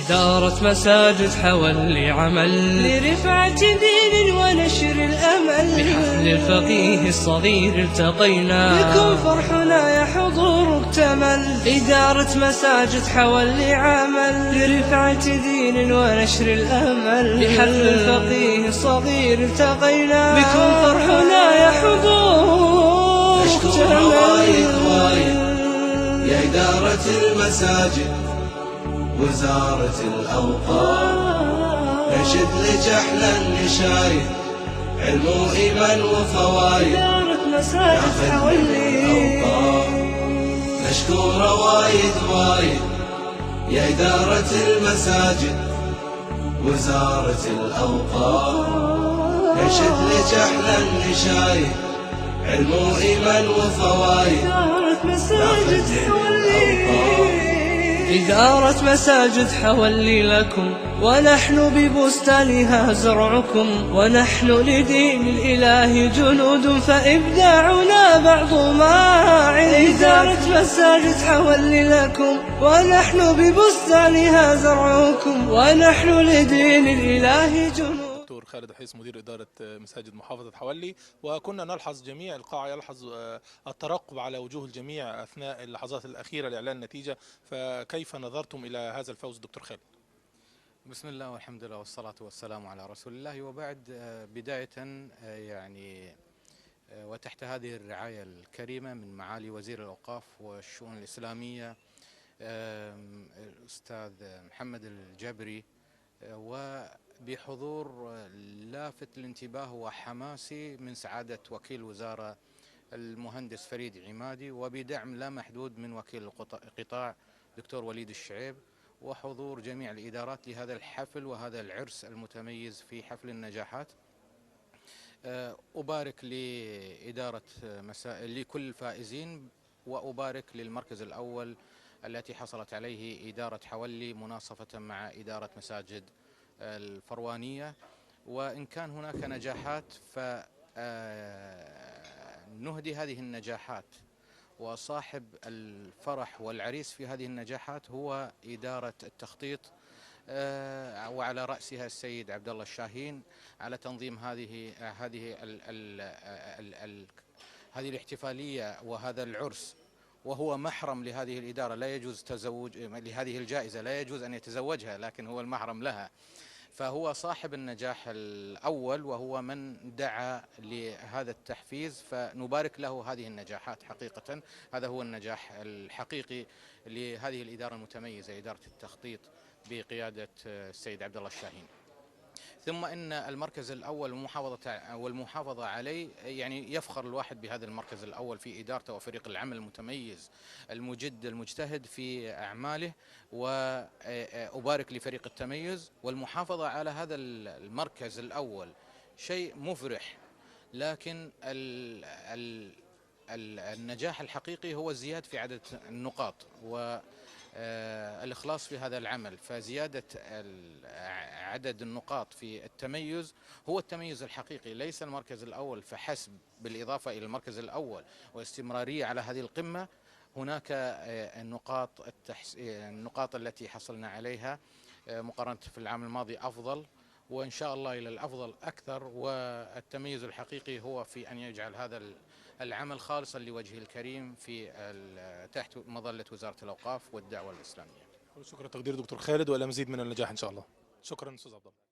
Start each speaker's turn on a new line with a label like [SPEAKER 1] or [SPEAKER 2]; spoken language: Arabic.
[SPEAKER 1] إدارة مساجد حولي عمل
[SPEAKER 2] لرفعة دين ونشر الأمل.
[SPEAKER 1] بحفل الفقيه الصغير التقينا
[SPEAKER 2] بكم فرحنا يا حضور اكتمل. إدارة مساجد حولي عمل لرفعة دين ونشر الأمل.
[SPEAKER 1] بحفل الفقيه الصغير التقينا
[SPEAKER 2] بكم فرحنا يا حضور اكتمل.
[SPEAKER 3] يا إدارة المساجد وزارة الأوقاف، نشد لك أحلى النشايد، علم وإيمان وفوايد.
[SPEAKER 2] إدارة مساجد حولي
[SPEAKER 3] مشكورة وايد وايد يا إدارة المساجد وزارة الأوقاف، نشد لك أحلى النشايد، علم وإيمان وفوايد.
[SPEAKER 2] إدارة مساجد حولي
[SPEAKER 1] إدارة مساجد حولي لكم،
[SPEAKER 2] ونحن ببستانها زرعكم.
[SPEAKER 1] ونحن لدين الإله جنود، فإبداعنا بعض ما عند.
[SPEAKER 2] إدارة مساجد حولي لكم، ونحن ببستانها زرعكم.
[SPEAKER 1] ونحن لدين الإله جنود.
[SPEAKER 4] دكتور خالد حيس مدير إدارة مساجد محافظة حولي. وكنا نلحظ جميع القاعة يلحظ الترقب على وجوه الجميع أثناء اللحظات الأخيرة لإعلان النتيجة، فكيف نظرتم إلى هذا الفوز دكتور خالد؟
[SPEAKER 5] بسم الله والحمد لله والصلاة والسلام على رسول الله وبعد. بداية يعني وتحت هذه الرعاية الكريمة من معالي وزير الأوقاف والشؤون الإسلامية الأستاذ محمد الجبري، وبحضور لافت الانتباه وحماسي من سعادة وكيل الوزارة المهندس فريد عمادي، وبدعم لا محدود من وكيل القطاع دكتور وليد الشعيب، وحضور جميع الإدارات لهذا الحفل وهذا العرس المتميز في حفل النجاحات. أبارك لإدارة لكل الفائزين، وأبارك للمركز الأول التي حصلت عليه إدارة حولي مناصفة مع إدارة مساجد الفروانية. وإن كان هناك نجاحات فنهدي هذه النجاحات، وصاحب الفرح والعريس في هذه النجاحات هو إدارة التخطيط، وعلى رأسها السيد عبد الله الشاهين على تنظيم هذه الاحتفالية وهذا العرس، وهو محرم لهذه الإدارة، لا يجوز تزوج لهذه الجائزة، لا يجوز أن يتزوجها، لكن هو المحرم لها. فهو صاحب النجاح الأول وهو من دعا لهذا التحفيز، فنبارك له هذه النجاحات. حقيقة هذا هو النجاح الحقيقي لهذه الإدارة المتميزة، إدارة التخطيط بقيادة السيد عبد الله الشاهين. ثم إن المركز الأول والمحافظة عليه، يعني يفخر الواحد بهذا المركز الأول في إدارته وفريق العمل المتميز المجد المجتهد في أعماله، وأبارك لفريق التميز. والمحافظة على هذا المركز الأول شيء مفرح، لكن النجاح الحقيقي هو الزيادة في عدد النقاط والإخلاص في هذا العمل. فزيادة عدد النقاط في التميز هو التميز الحقيقي، ليس المركز الأول فحسب. بالإضافة إلى المركز الأول واستمرارية على هذه القمة، هناك النقاط التي حصلنا عليها مقارنة في العام الماضي أفضل، وإن شاء الله إلى الأفضل أكثر. والتميز الحقيقي هو في أن يجعل هذا العمل خالصا لوجهه الكريم في تحت مظلة وزارة الأوقاف والدعوة الإسلامية.
[SPEAKER 4] شكرا تقدير دكتور خالد، وإلى مزيد من النجاح إن شاء الله. شكرا أستاذ عبد الله.